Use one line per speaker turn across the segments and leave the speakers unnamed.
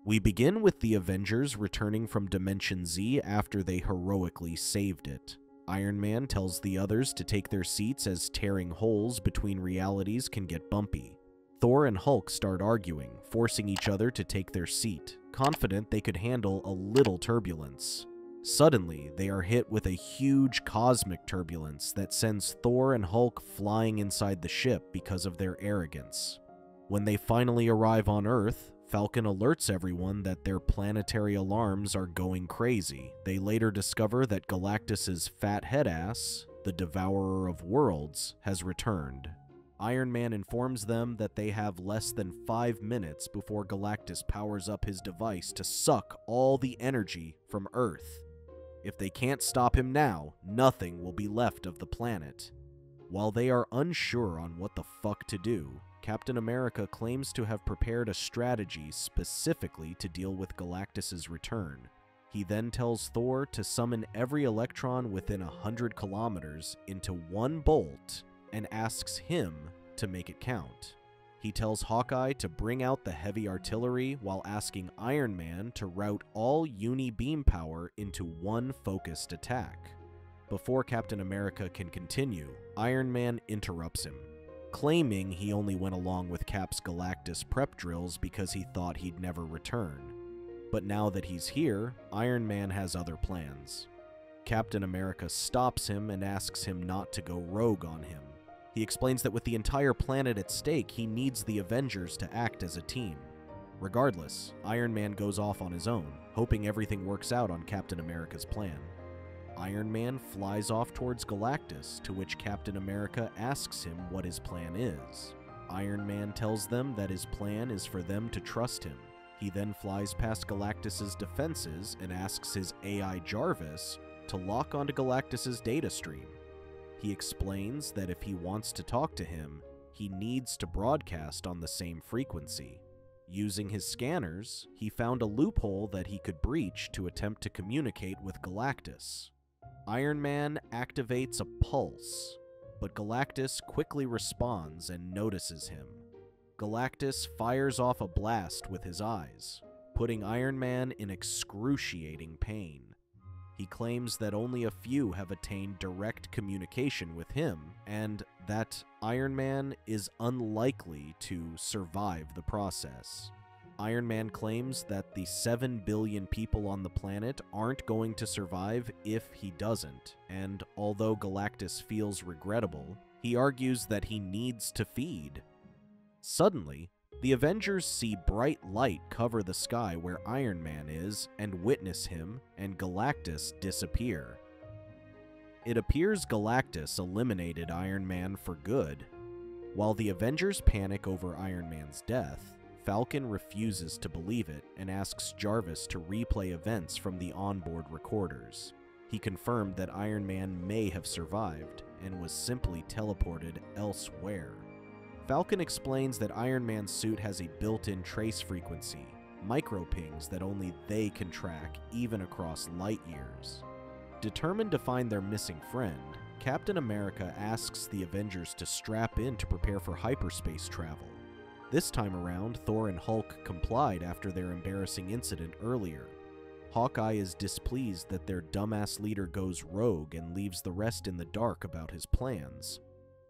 We begin with the Avengers returning from Dimension Z after they heroically saved it. Iron Man tells the others to take their seats as tearing holes between realities can get bumpy. Thor and Hulk start arguing, forcing each other to take their seat, confident they could handle a little turbulence. Suddenly, they are hit with a huge cosmic turbulence that sends Thor and Hulk flying inside the ship because of their arrogance. When they finally arrive on Earth, Falcon alerts everyone that their planetary alarms are going crazy. They later discover that Galactus's fat head ass, the Devourer of Worlds, has returned. Iron Man informs them that they have less than 5 minutes before Galactus powers up his device to suck all the energy from Earth. If they can't stop him now, nothing will be left of the planet. While they are unsure on what the fuck to do, Captain America claims to have prepared a strategy specifically to deal with Galactus's return. He then tells Thor to summon every electron within 100 kilometers into one bolt and asks him to make it count. He tells Hawkeye to bring out the heavy artillery while asking Iron Man to route all uni-beam power into one focused attack. Before Captain America can continue, Iron Man interrupts him, claiming he only went along with Cap's Galactus prep drills because he thought he'd never return. But now that he's here, Iron Man has other plans. Captain America stops him and asks him not to go rogue on him. He explains that with the entire planet at stake, he needs the Avengers to act as a team. Regardless, Iron Man goes off on his own, hoping everything works out on Captain America's plan. Iron Man flies off towards Galactus, to which Captain America asks him what his plan is. Iron Man tells them that his plan is for them to trust him. He then flies past Galactus's defenses and asks his AI Jarvis to lock onto Galactus's data stream. He explains that if he wants to talk to him, he needs to broadcast on the same frequency. Using his scanners, he found a loophole that he could breach to attempt to communicate with Galactus. Iron Man activates a pulse, but Galactus quickly responds and notices him. Galactus fires off a blast with his eyes, putting Iron Man in excruciating pain. He claims that only a few have attained direct communication with him, and that Iron Man is unlikely to survive the process. Iron Man claims that the 7 billion people on the planet aren't going to survive if he doesn't, and although Galactus feels regrettable, he argues that he needs to feed. Suddenly, the Avengers see bright light cover the sky where Iron Man is and witness him and Galactus disappear. It appears Galactus eliminated Iron Man for good. While the Avengers panic over Iron Man's death, Falcon refuses to believe it and asks Jarvis to replay events from the onboard recorders. He confirmed that Iron Man may have survived and was simply teleported elsewhere. Falcon explains that Iron Man's suit has a built-in trace frequency, micropings that only they can track even across light years. Determined to find their missing friend, Captain America asks the Avengers to strap in to prepare for hyperspace travel. This time around, Thor and Hulk complied after their embarrassing incident earlier. Hawkeye is displeased that their dumbass leader goes rogue and leaves the rest in the dark about his plans.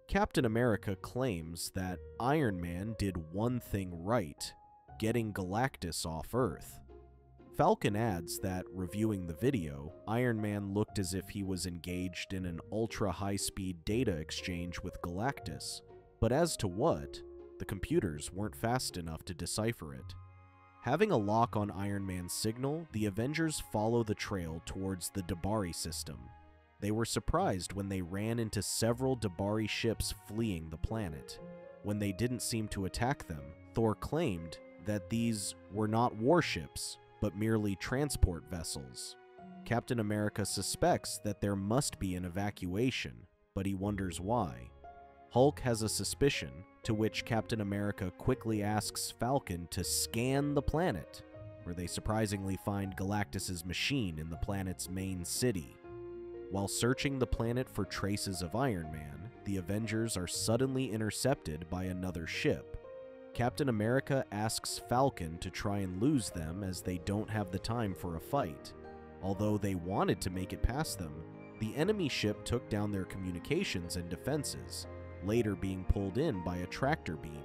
Captain America claims that Iron Man did one thing right, getting Galactus off Earth. Falcon adds that, reviewing the video, Iron Man looked as if he was engaged in an ultra-high-speed data exchange with Galactus, but as to what, the computers weren't fast enough to decipher it. Having a lock on Iron Man's signal, the Avengers follow the trail towards the Dabari system. They were surprised when they ran into several Dabari ships fleeing the planet. When they didn't seem to attack them, Thor claimed that these were not warships, but merely transport vessels. Captain America suspects that there must be an evacuation, but he wonders why. Hulk has a suspicion, to which Captain America quickly asks Falcon to scan the planet, where they surprisingly find Galactus's machine in the planet's main city. While searching the planet for traces of Iron Man, the Avengers are suddenly intercepted by another ship. Captain America asks Falcon to try and lose them as they don't have the time for a fight. Although they wanted to make it past them, the enemy ship took down their communications and defenses, later being pulled in by a tractor beam.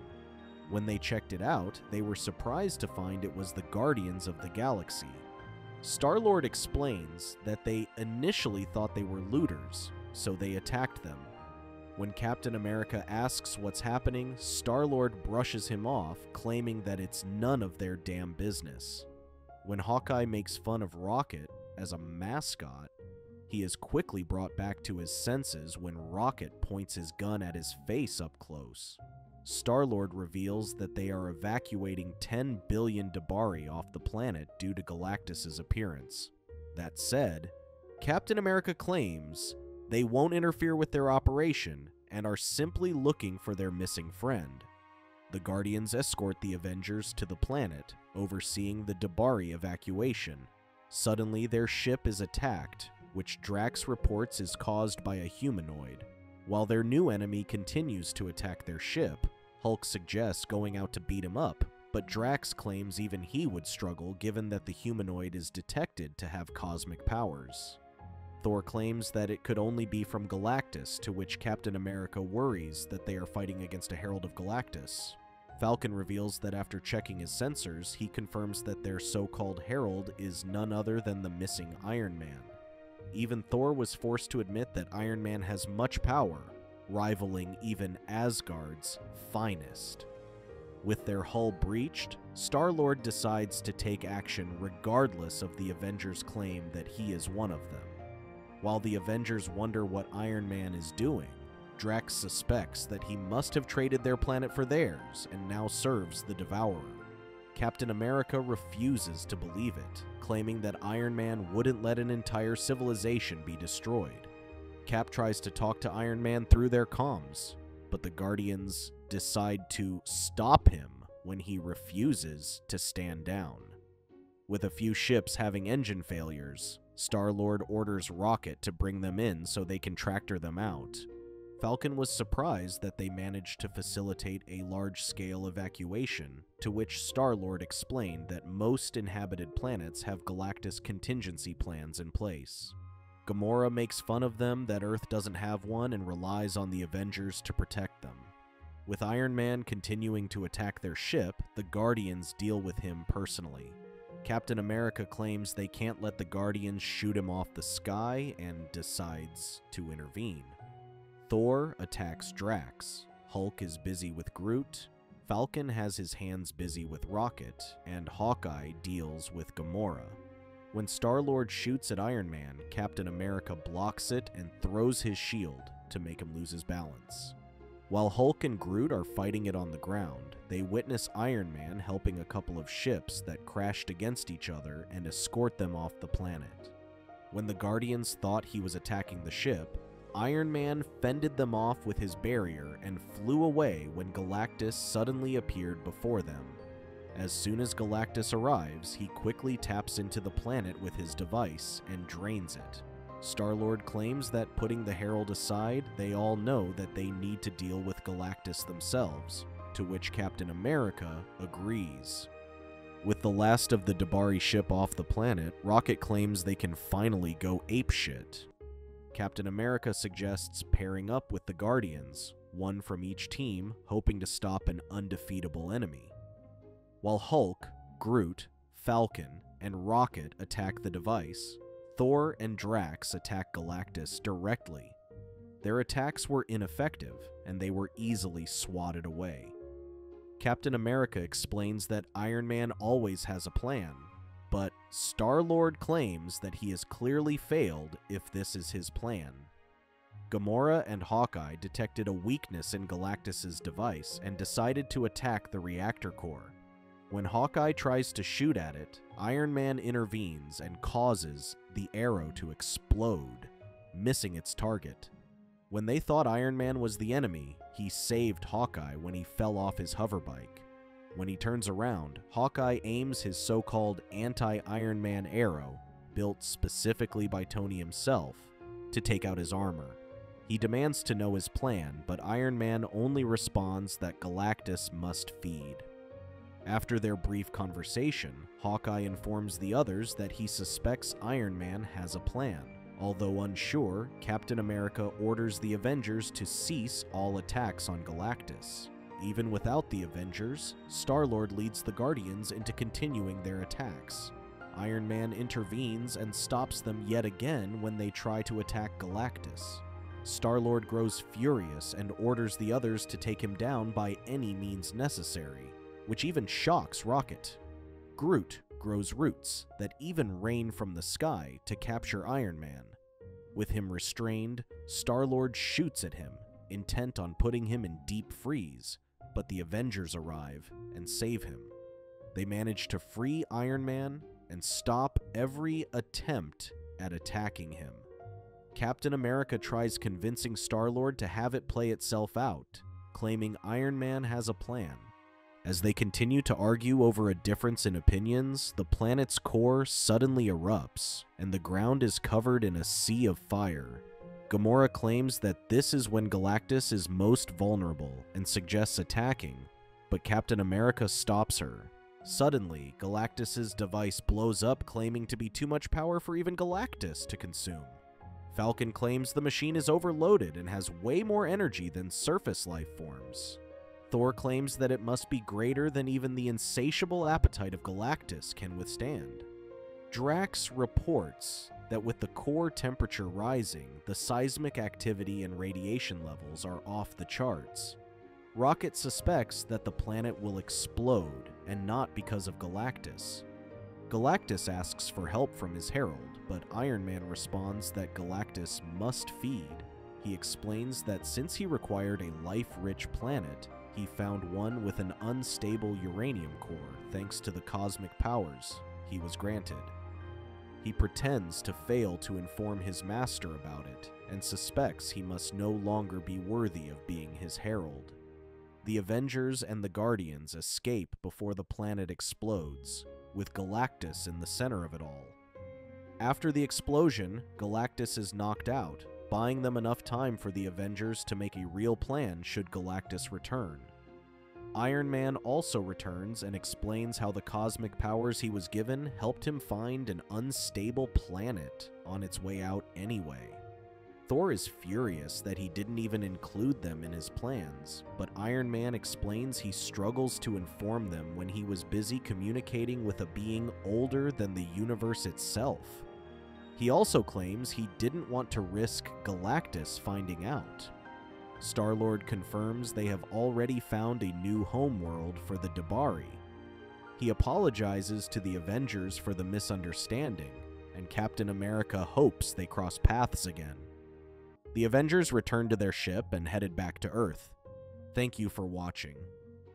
When they checked it out, they were surprised to find it was the Guardians of the Galaxy. Star-Lord explains that they initially thought they were looters, so they attacked them. When Captain America asks what's happening, Star-Lord brushes him off, claiming that it's none of their damn business. When Hawkeye makes fun of Rocket as a mascot, he is quickly brought back to his senses when Rocket points his gun at his face up close. Star-Lord reveals that they are evacuating 10 billion Dabari off the planet due to Galactus' appearance. That said, Captain America claims they won't interfere with their operation and are simply looking for their missing friend. The Guardians escort the Avengers to the planet, overseeing the Dabari evacuation. Suddenly, their ship is attacked, which Drax reports is caused by a humanoid. While their new enemy continues to attack their ship, Hulk suggests going out to beat him up, but Drax claims even he would struggle given that the humanoid is detected to have cosmic powers. Thor claims that it could only be from Galactus, to which Captain America worries that they are fighting against a Herald of Galactus. Falcon reveals that after checking his sensors, he confirms that their so-called Herald is none other than the missing Iron Man. Even Thor was forced to admit that Iron Man has much power, rivaling even Asgard's finest. With their hull breached, Star-Lord decides to take action regardless of the Avengers' claim that he is one of them. While the Avengers wonder what Iron Man is doing, Drax suspects that he must have traded their planet for theirs and now serves the Devourer. Captain America refuses to believe it, claiming that Iron Man wouldn't let an entire civilization be destroyed. Cap tries to talk to Iron Man through their comms, but the Guardians decide to stop him when he refuses to stand down. With a few ships having engine failures, Star-Lord orders Rocket to bring them in so they can tractor them out. Falcon was surprised that they managed to facilitate a large-scale evacuation, to which Star-Lord explained that most inhabited planets have Galactus contingency plans in place. Gamora makes fun of them that Earth doesn't have one and relies on the Avengers to protect them. With Iron Man continuing to attack their ship, the Guardians deal with him personally. Captain America claims they can't let the Guardians shoot him off the sky and decides to intervene. Thor attacks Drax, Hulk is busy with Groot, Falcon has his hands busy with Rocket, and Hawkeye deals with Gamora. When Star-Lord shoots at Iron Man, Captain America blocks it and throws his shield to make him lose his balance. While Hulk and Groot are fighting it on the ground, they witness Iron Man helping a couple of ships that crashed against each other and escort them off the planet. When the Guardians thought he was attacking the ship, Iron Man fended them off with his barrier and flew away when Galactus suddenly appeared before them. As soon as Galactus arrives, he quickly taps into the planet with his device and drains it. Star-Lord claims that putting the Herald aside, they all know that they need to deal with Galactus themselves, to which Captain America agrees. With the last of the Dabari ship off the planet, Rocket claims they can finally go apeshit. Captain America suggests pairing up with the Guardians, one from each team, hoping to stop an undefeatable enemy. While Hulk, Groot, Falcon, and Rocket attack the device, Thor and Drax attack Galactus directly. Their attacks were ineffective, and they were easily swatted away. Captain America explains that Iron Man always has a plan, but Star-Lord claims that he has clearly failed if this is his plan. Gamora and Hawkeye detected a weakness in Galactus' device and decided to attack the reactor core. When Hawkeye tries to shoot at it, Iron Man intervenes and causes the arrow to explode, missing its target. When they thought Iron Man was the enemy, he saved Hawkeye when he fell off his hoverbike. When he turns around, Hawkeye aims his so-called anti-Iron Man arrow, built specifically by Tony himself, to take out his armor. He demands to know his plan, but Iron Man only responds that Galactus must feed. After their brief conversation, Hawkeye informs the others that he suspects Iron Man has a plan. Although unsure, Captain America orders the Avengers to cease all attacks on Galactus. Even without the Avengers, Star-Lord leads the Guardians into continuing their attacks. Iron Man intervenes and stops them yet again when they try to attack Galactus. Star-Lord grows furious and orders the others to take him down by any means necessary, which even shocks Rocket. Groot grows roots that even rain from the sky to capture Iron Man. With him restrained, Star-Lord shoots at him, intent on putting him in deep freeze, but the Avengers arrive and save him. They manage to free Iron Man and stop every attempt at attacking him. Captain America tries convincing Star-Lord to have it play itself out, claiming Iron Man has a plan. As they continue to argue over a difference in opinions, the planet's core suddenly erupts, and the ground is covered in a sea of fire. Gamora claims that this is when Galactus is most vulnerable and suggests attacking, but Captain America stops her. Suddenly, Galactus's device blows up, claiming to be too much power for even Galactus to consume. Falcon claims the machine is overloaded and has way more energy than surface life forms. Thor claims that it must be greater than even the insatiable appetite of Galactus can withstand. Drax reports that with the core temperature rising, the seismic activity and radiation levels are off the charts. Rocket suspects that the planet will explode, and not because of Galactus. Galactus asks for help from his herald, but Iron Man responds that Galactus must feed. He explains that since he required a life-rich planet, he found one with an unstable uranium core thanks to the cosmic powers he was granted. He pretends to fail to inform his master about it and suspects he must no longer be worthy of being his herald. The Avengers and the Guardians escape before the planet explodes, with Galactus in the center of it all. After the explosion, Galactus is knocked out, buying them enough time for the Avengers to make a real plan should Galactus return. Iron Man also returns and explains how the cosmic powers he was given helped him find an unstable planet on its way out anyway. Thor is furious that he didn't even include them in his plans, but Iron Man explains he struggles to inform them when he was busy communicating with a being older than the universe itself. He also claims he didn't want to risk Galactus finding out. Star-Lord confirms they have already found a new homeworld for the Dabari. He apologizes to the Avengers for the misunderstanding, and Captain America hopes they cross paths again. The Avengers returned to their ship and headed back to Earth. Thank you for watching.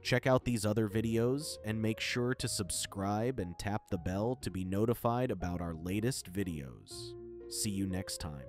Check out these other videos and make sure to subscribe and tap the bell to be notified about our latest videos. See you next time.